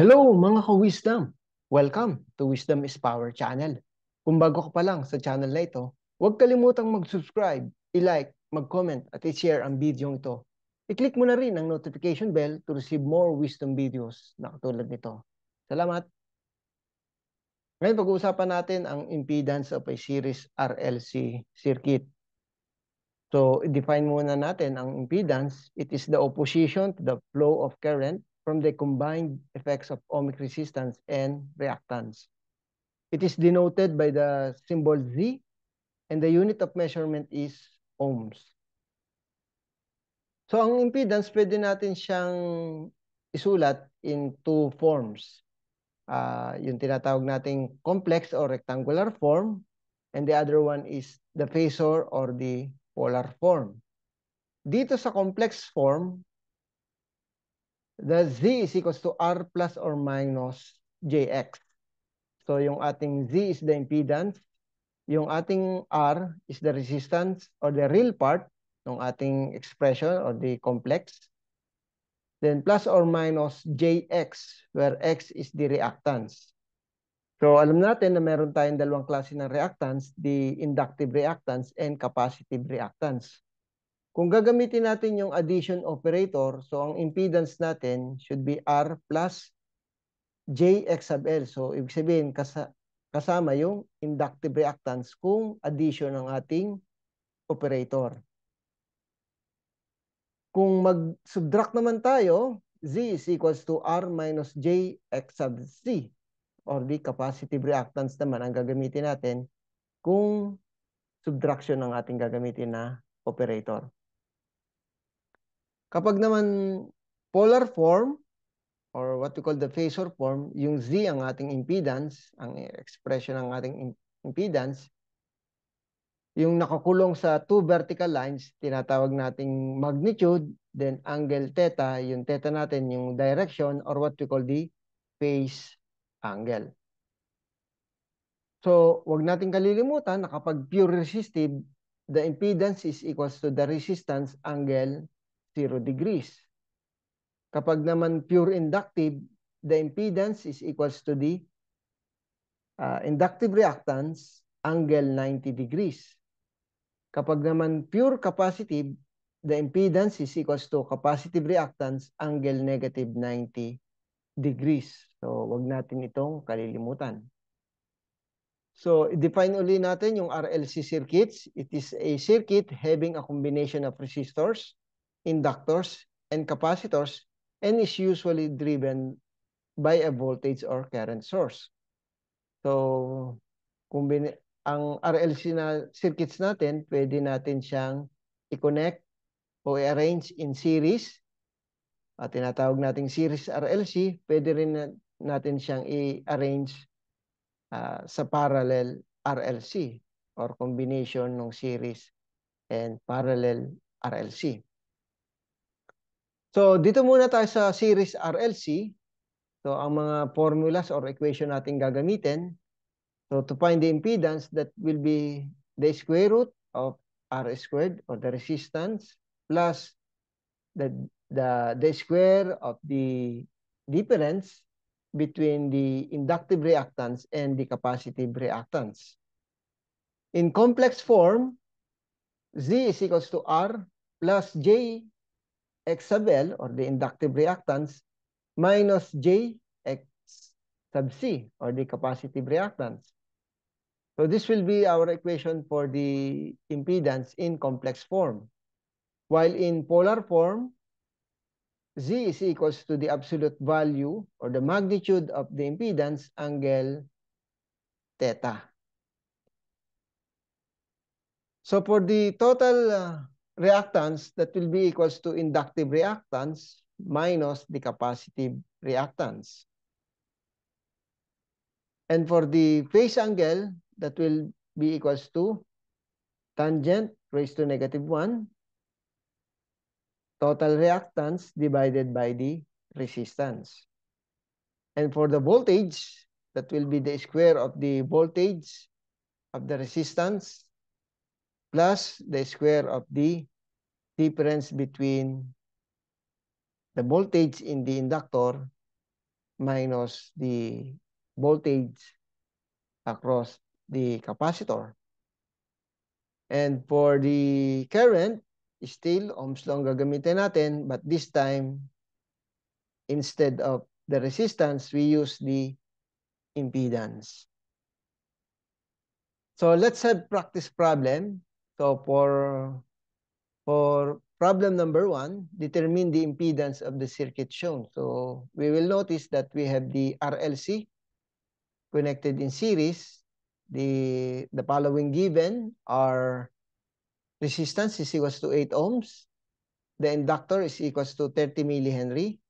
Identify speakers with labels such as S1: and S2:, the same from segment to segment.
S1: Hello mga ka-wisdom! Welcome to Wisdom is Power channel. Kung bago ka pa lang sa channel na ito, huwag kalimutang mag-subscribe, i-like, mag-comment at i-share ang video ito. I-click mo na rin ang notification bell to receive more wisdom videos na katulad nito. Salamat! Ngayon pag-uusapan natin ang impedance of a series RLC circuit. So, i-define muna natin ang impedance. It is the opposition to the flow of current from the combined effects of ohmic resistance and reactance. It is denoted by the symbol Z, and the unit of measurement is ohms. So, ang impedance, pwede natin siyang isulat in two forms. Yung tinatawag nating complex or rectangular form, and the other one is the phasor or the polar form. Dito sa complex form, the Z is equals to R plus or minus JX. So, yung ating Z is the impedance. Yung ating R is the resistance or the real part ng ating expression or the complex. Then plus or minus JX, where X is the reactance. So, alam natin na meron tayong dalawang klase ng reactance, the inductive reactance and capacitive reactance. Kung gagamitin natin yung addition operator, so ang impedance natin should be R plus JX sub L. So, ibig sabihin, kasama yung inductive reactance kung addition ng ating operator. Kung mag-subtract naman tayo, Z is equals to R minus JX sub C, or the capacitive reactance naman ang gagamitin natin kung subtraction ng ating gagamitin na operator. Kapag naman polar form, or what we call the phasor form, yung Z ang ating impedance, ang expression ng ating impedance, yung nakakulong sa two vertical lines, tinatawag nating magnitude, then angle theta, yung theta natin, yung direction, or what we call the phase angle. So, wag natin kalilimutan na kapag pure resistive, the impedance is equals to the resistance angle 0 degrees. Kapag naman pure inductive, the impedance is equals to the inductive reactance angle 90 degrees. Kapag naman pure capacitive, the impedance is equals to capacitive reactance angle negative 90 degrees. So, wag natin itong kalilimutan. So, i-define uli natin yung RLC circuits. It is a circuit having a combination of resistors, inductors, and capacitors, and is usually driven by a voltage or current source. So, ang RLC na circuits natin, pwede natin siyang i-connect o i-arrange in series. At tinatawag nating series RLC, pwede rin natin siyang i-arrange sa parallel RLC or combination ng series and parallel RLC. So, dito muna tayo sa series RLC. So, ang mga formulas or equation natin gagamitin. So, to find the impedance, that will be the square root of R squared, or the resistance, plus the square of the difference between the inductive reactance and the capacitive reactance. In complex form, Z is equals to R plus J X sub L, or the inductive reactance, minus J X sub C, or the capacitive reactance. So this will be our equation for the impedance in complex form. While in polar form, Z is equals to the absolute value or the magnitude of the impedance angle theta. So for the total reactance, that will be equals to inductive reactance minus the capacitive reactance. And for the phase angle, that will be equals to tangent raised to -1, total reactance divided by the resistance. And for the voltage, that will be the square of the voltage of the resistance plus the square of the difference between the voltage in the inductor minus the voltage across the capacitor. And for the current, still ohms law ang gagamitin natin, but this time, instead of the resistance, we use the impedance. So let's have practice problem. So for problem number 1, determine the impedance of the circuit shown. So we will notice that we have the RLC connected in series. The following given are resistance is equals to 8 ohms. The inductor is equals to 30 millihenry.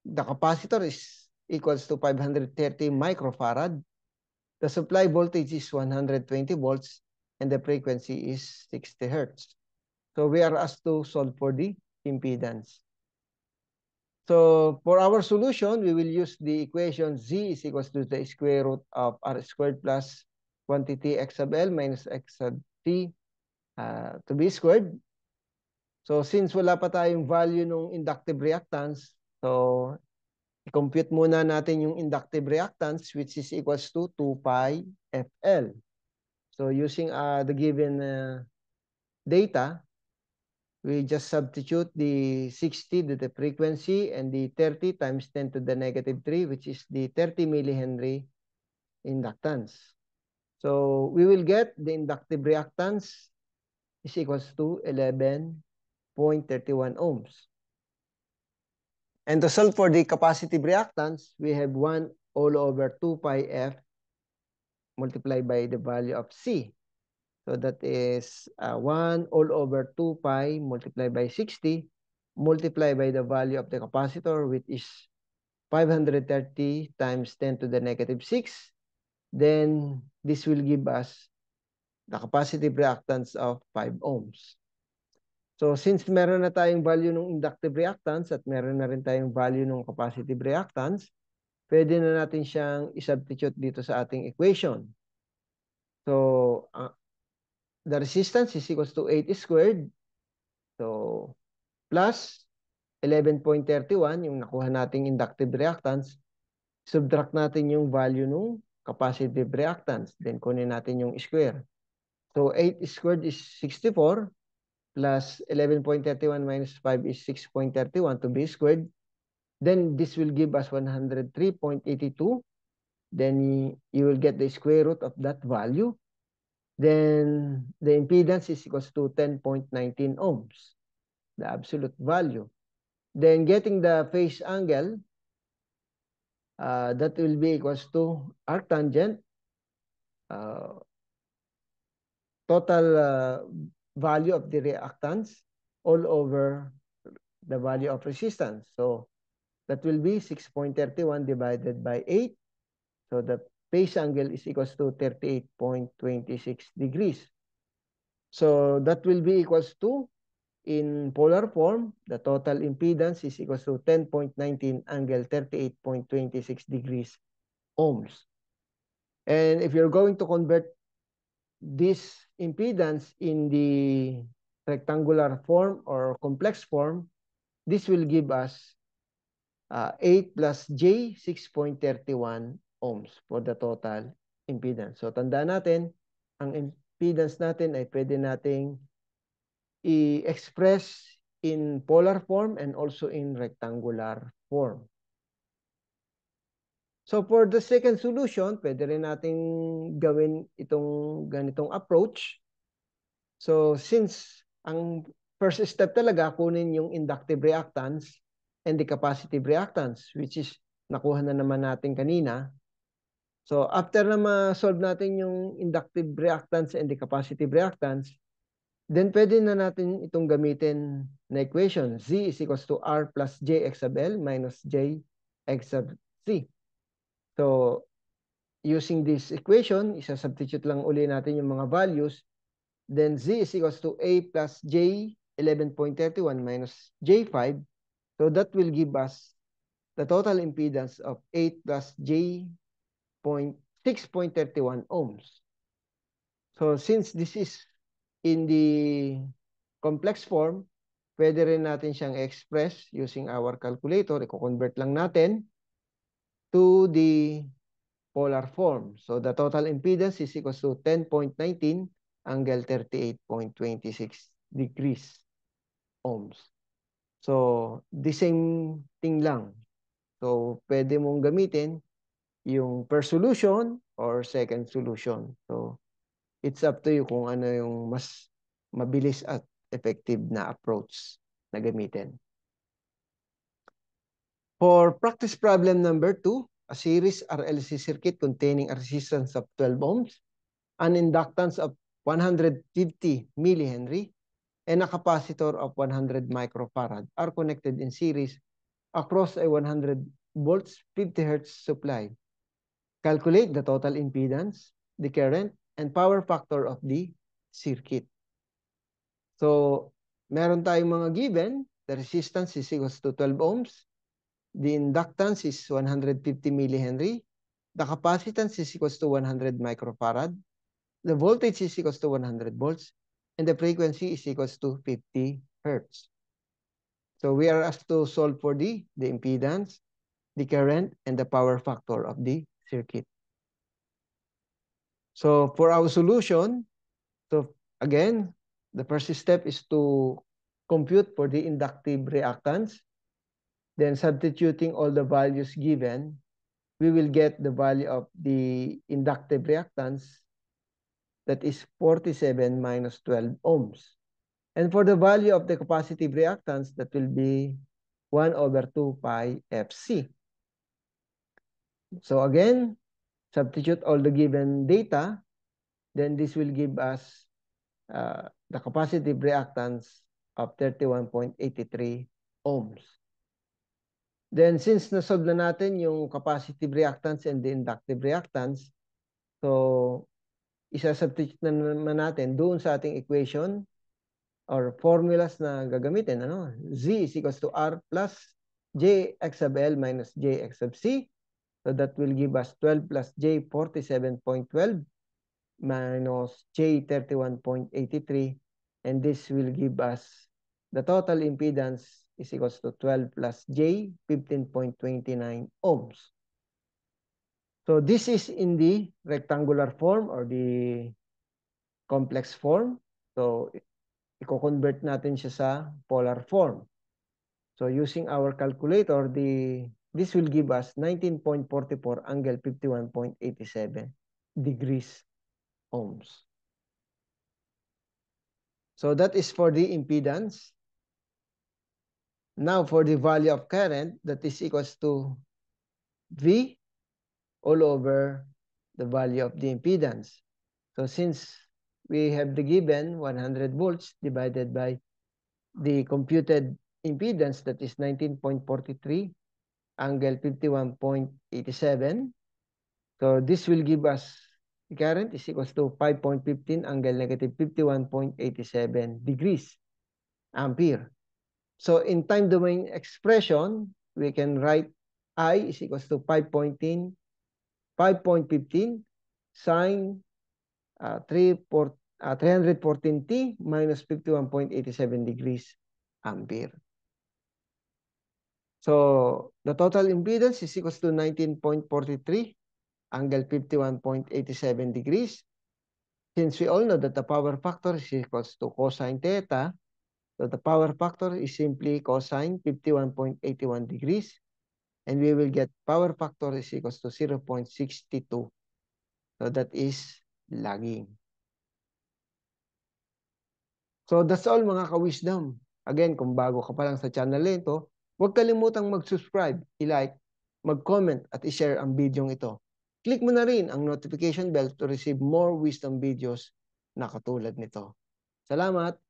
S1: The capacitor is equals to 530 microfarad. The supply voltage is 120 volts and the frequency is 60 hertz. So we are asked to solve for the impedance. So for our solution, we will use the equation Z is equals to the square root of R squared plus quantity X sub L minus X sub T to be squared. So since wala pa tayong value ng inductive reactance, so i-compute muna natin yung inductive reactance which is equals to 2 pi FL. So using the given data, we just substitute the 60 to the frequency and the 30 times 10 to the negative 3, which is the 30 millihenry inductance. So we will get the inductive reactance is equals to 11.31 ohms. And to solve for the capacitive reactance, we have 1 all over 2 pi F multiplied by the value of C. So that is 1 all over 2 pi multiplied by 60 multiplied by the value of the capacitor, which is 530 times 10 to the negative 6. Then this will give us the capacitive reactance of 5 ohms. So since meron na tayong value ng inductive reactance at meron na rin tayong value ng capacitive reactance, pwede na natin siyang isubstitute dito sa ating equation. So the resistance is equals to 8 squared. So plus 11.31 yung nakuha nating inductive reactance. Subtract natin yung value ng capacitive reactance. Then kunin natin yung square. So 8 squared is 64 plus 11.31 minus 5 is 6.31 to be squared. Then this will give us 103.82. Then you will get the square root of that value. Then the impedance is equals to 10.19 ohms, the absolute value. Then getting the phase angle, that will be equals to arctangent, total value of the reactance all over the value of resistance. So that will be 6.31 divided by 8. So the phase angle is equals to 38.26 degrees. So that will be equals to, in polar form, the total impedance is equals to 10.19 angle 38.26 degrees ohms. And if you're going to convert this impedance in the rectangular form or complex form, this will give us 8 plus J, 6.31 ohms for the total impedance. So tandaan natin, ang impedance natin ay pwede nating i-express in polar form and also in rectangular form. So for the second solution, pwede rin nating gawin itong ganitong approach. So since ang first step talaga, kunin yung inductive reactance and the capacitive reactance, which is nakuha na naman natin kanina. So after na ma-solve natin yung inductive reactance and the capacitive reactance, then pwede na natin itong gamitin na equation. Z is equals to R plus Jx sub L minus Jx sub C. So using this equation, isa-substitute lang uli natin yung mga values. Then Z is equals to A plus J 11.31 minus J5. So that will give us the total impedance of 8 plus J 6.31 ohms. So since this is in the complex form, pwede rin natin siyang express using our calculator. I-convert lang natin. to the polar form. So the total impedance is equals to 10.19 angle 38.26 degrees ohms. So the same thing lang. So pwede mong gamitin yung first solution or second solution. So it's up to you kung ano yung mas mabilis at effective na approach na gamitin. For practice problem number 2, a series RLC circuit containing a resistance of 12 ohms, an inductance of 150 millihenry, and a capacitor of 100 microfarad are connected in series across a 100 volts 50 hertz supply. Calculate the total impedance, the current, and power factor of the circuit. So, meron tayong mga given. The resistance is equals to 12 ohms. The inductance is 150 millihenry. The capacitance is equals to 100 microfarad. The voltage is equals to 100 volts. And the frequency is equals to 50 hertz. So, we are asked to solve for the impedance, the current, and the power factor of the circuit. So, for our solution, so again, the first step is to compute for the inductive reactance. Then substituting all the values given, we will get the value of the inductive reactance, that is 47 minus 12 ohms. And for the value of the capacitive reactance, that will be 1 over 2 pi Fc. So again, substitute all the given data, then this will give us the capacitive reactance of 31.83 ohms. Then since nasolve na natin yung capacitive reactance and the inductive reactance, so isa-substitute na naman natin doon sa ating equation or formulas na gagamitin. Z is equals to R plus Jx sub L minus Jx sub C. So that will give us 12 plus J 47.12 minus J 31.83. And this will give us the total impedance is equals to 12 plus J 15.29 ohms. So this is in the rectangular form or the complex form. So i-convert natin siya sa polar form. So using our calculator, this will give us 19.44 angle 51.87 degrees ohms. So that is for the impedance. Now for the value of current, that is equals to V all over the value of the impedance. So since we have the given 100 volts divided by the computed impedance, that is 19.43 angle 51.87. So this will give us the current is equals to 5.15 angle negative 51.87 degrees ampere. So in time domain expression, we can write I is equals to 5.15 sine 314t minus 51.87 degrees ampere. So the total impedance is equals to 19.43 angle 51.87 degrees. Since we all know that the power factor is equals to cosine theta, so the power factor is simply cosine 51.81 degrees, and we will get power factor is equals to 0.62. So that is lagging. So that's all mga ka-wisdom. Again, kung bago ka pa lang sa channel nito, huwag kalimutang mag-subscribe, i-like, mag-comment at i-share ang video ito. Click mo na rin ang notification bell to receive more wisdom videos na katulad nito. Salamat!